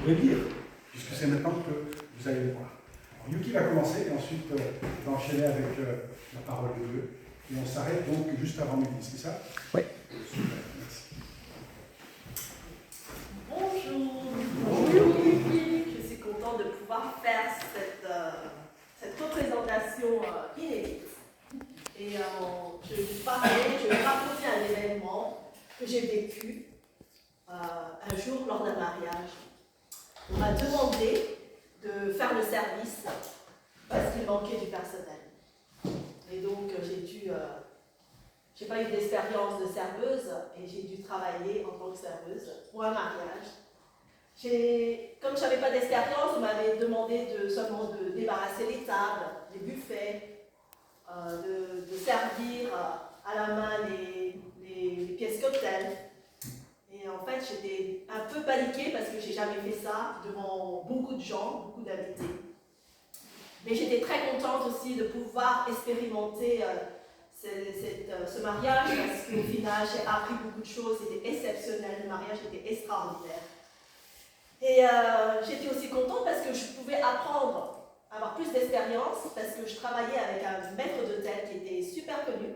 pourrez lire, puisque c'est maintenant que vous allez le voir. Alors, Yuki va commencer, et ensuite va enchaîner avec la parole de Dieu. Et on s'arrête donc juste avant midi, c'est ça? Oui. Super, merci. Bonjour. Bonjour Yuki. Je suis contente de pouvoir faire cette représentation inédite. Et je vais raconter un événement que j'ai vécu un jour lors d'un mariage. On m'a demandé de faire le service parce qu'il manquait du personnel. Et donc j'ai pas eu d'expérience de serveuse et j'ai dû travailler en tant que serveuse pour un mariage. Comme je n'avais pas d'expérience, on m'avait demandé seulement de débarrasser les tables, les buffets, de servir à la main les pièces cocktails. Et en fait, j'étais un peu paniquée parce que j'ai jamais fait ça devant beaucoup de gens, beaucoup d'invités. Mais j'étais très contente aussi de pouvoir expérimenter ce mariage parce qu'au final, j'ai appris beaucoup de choses, c'était exceptionnel, le mariage était extraordinaire. Et j'étais aussi contente parce que je pouvais apprendre, avoir plus d'expérience, parce que je travaillais avec un maître d'hôtel qui était super connu.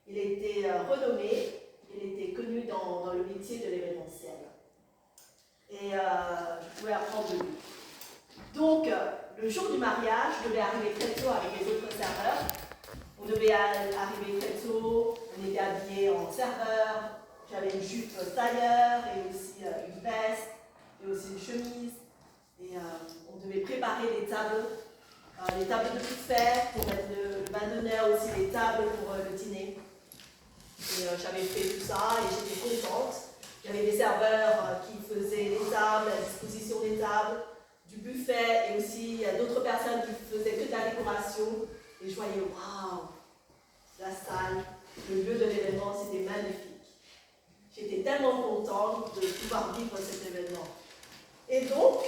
Il était renommé, il était connu dans le métier de l'événementiel. Et je pouvais apprendre de lui. Donc, le jour du mariage, je devais arriver très tôt avec les autres serveurs. On devait arriver très tôt, on était habillés en serveur, j'avais une jupe tailleur et aussi une veste et aussi une chemise. Et on devait préparer les tables de buffet pour mettre le vin d'honneur, aussi les tables pour le dîner. Et j'avais fait tout ça et j'étais contente. Il y avait des serveurs qui faisaient les tables, la disposition des tables, du buffet et aussi d'autres personnes qui faisaient que de la décoration. Et je voyais, waouh, la salle, le lieu de l'événement, c'était magnifique. J'étais tellement contente de pouvoir vivre cet événement. Et donc,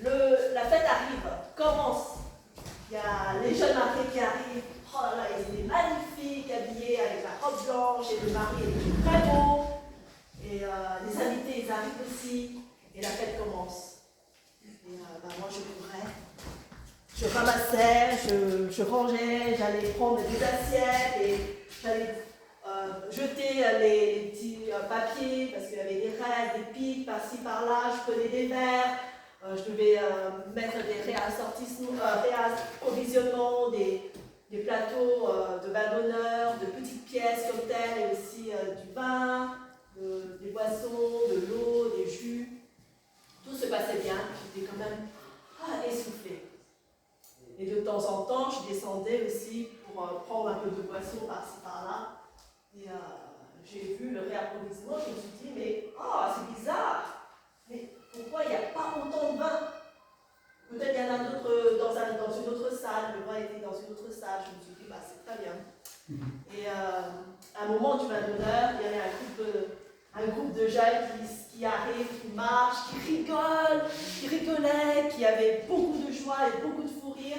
la fête arrive, commence. Il y a les jeunes mariés qui arrivent. Oh là là, ils étaient magnifiques, habillés avec la robe blanche, et le mari était très beau. Et les invités, ils arrivent aussi. Et la fête commence. Et moi, je courais. Je ramassais, je rangeais, j'allais prendre des assiettes et j'allais jeter les petits papiers parce qu'il y avait des règles, des pics par-ci par-là, je prenais des verres, je devais mettre des réapprovisionnements, des plateaux de vin d'honneur, de petites pièces cocktails et aussi du vin, des boissons, de l'eau, des jus. Tout se passait bien, j'étais quand même essoufflée. Et de temps en temps, je descendais aussi pour prendre un peu de boisson par-ci par-là. Et j'ai vu le réapprovisionnement, je me suis dit, mais c'est bizarre. Mais pourquoi il n'y a pas autant de vin? Peut-être qu'il y en a d'autres dans une autre salle, le vin était dans une autre salle. Je me suis dit, c'est très bien. Et à un moment du vin d'honneur, il y avait un groupe de jeunes qui arrivent, qui marchent, qui rigolaient, qui avaient beaucoup de joie et beaucoup de fou rire.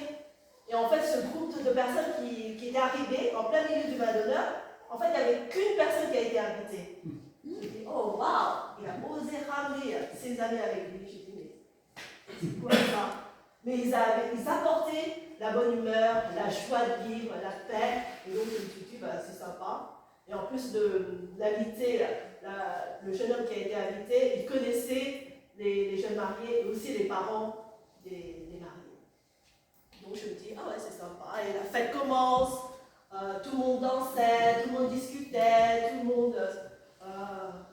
Et en fait, ce groupe de personnes qui étaient arrivées en plein milieu du vin d'honneur, en fait, il n'y avait qu'une personne qui a été invitée. J'ai dit, oh waouh, il a osé ramener ses amis avec lui. J'ai dit, mais c'est quoi ça? Mais ils apportaient la bonne humeur, la joie de vivre, la paix. Et donc, je me suis dit, c'est sympa. Et en plus de l'invité, le jeune homme qui a été invité, il connaissait les jeunes mariés et aussi les parents des mariés. Donc je me dis, ouais, c'est sympa. Et la fête commence, tout le monde dansait, tout le monde discutait, tout le monde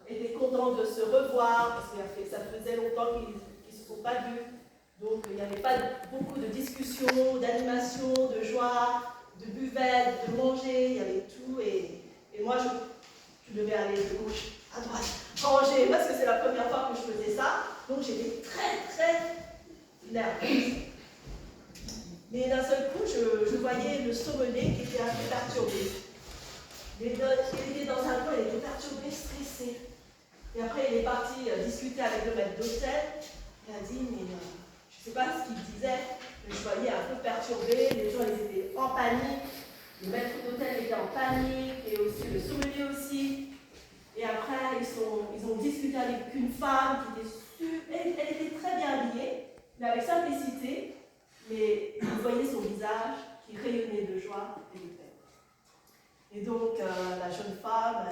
était content de se revoir parce que ça faisait longtemps qu'ils ne se sont pas vus. Donc il n'y avait pas beaucoup de discussions, d'animation, de joie, de buvette, de manger, il y avait tout. Et moi, je devais aller de gauche à droite, ranger, parce que c'est la première fois que je faisais ça. Donc j'étais très, très nerveuse. Mais d'un seul coup, je voyais le sommelier qui était un peu perturbé. Il était dans un coin, il était perturbé, stressé. Et après, il est parti discuter avec le maître d'hôtel. Il a dit, mais je ne sais pas ce qu'il disait, mais je voyais un peu perturbé, les gens ils étaient en panique. Le maître d'hôtel était en panique et aussi le sommelier aussi. Et après, ils ont discuté avec une femme qui était elle était avec simplicité, mais vous voyez son visage qui rayonnait de joie et de paix. Et donc, la jeune femme,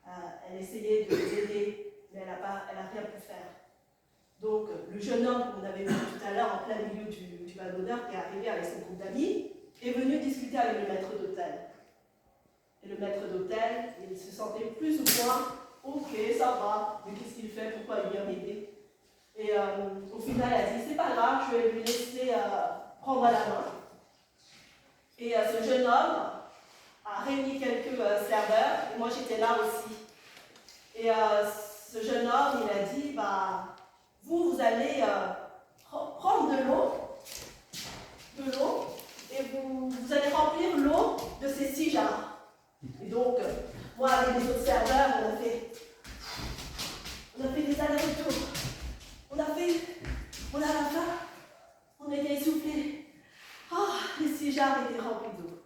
elle essayait de les aider, mais elle n'a rien pu faire. Donc, le jeune homme qu'on avait vu tout à l'heure, en plein milieu du bal d'honneur, qui est arrivé avec son groupe d'amis, est venu discuter avec le maître d'hôtel. Et le maître d'hôtel, il se sentait plus ou moins, ok, ça va, mais qu'est-ce qu'il fait, pourquoi il vient m'aider? Et au final, elle a dit, c'est pas grave, je vais lui laisser prendre la main. Et ce jeune homme a réuni quelques serveurs, et moi j'étais là aussi. Et ce jeune homme, il a dit, bah, vous allez prendre de l'eau, et vous allez remplir l'eau de ces 6 jarres. Et donc, moi avec les autres serveurs, on a fait des allers-retours. On a la faim, on était essoufflés. Ah, les 6 jarres étaient remplies d'eau.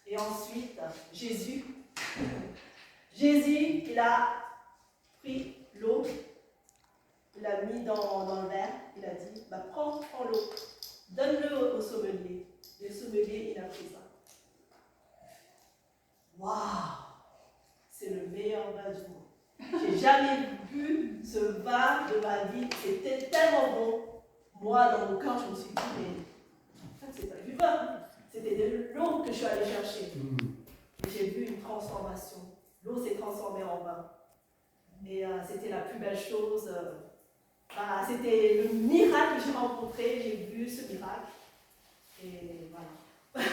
Et ensuite, Jésus, il a pris l'eau, il l'a mis dans le verre, il a dit, bah, prends l'eau, donne-le au sommelier. Et le sommelier, il a pris ça. Waouh! C'est le meilleur vin du monde. J'ai jamais bu ce vin de ma vie, c'était tellement bon. Moi, dans mon cœur, je me suis dit, mais en fait, c'est pas du vin, c'était de l'eau que je suis allée chercher. Et j'ai vu une transformation. L'eau s'est transformée en vin. Et c'était la plus belle chose. C'était le miracle que j'ai rencontré, j'ai vu ce miracle. Et voilà.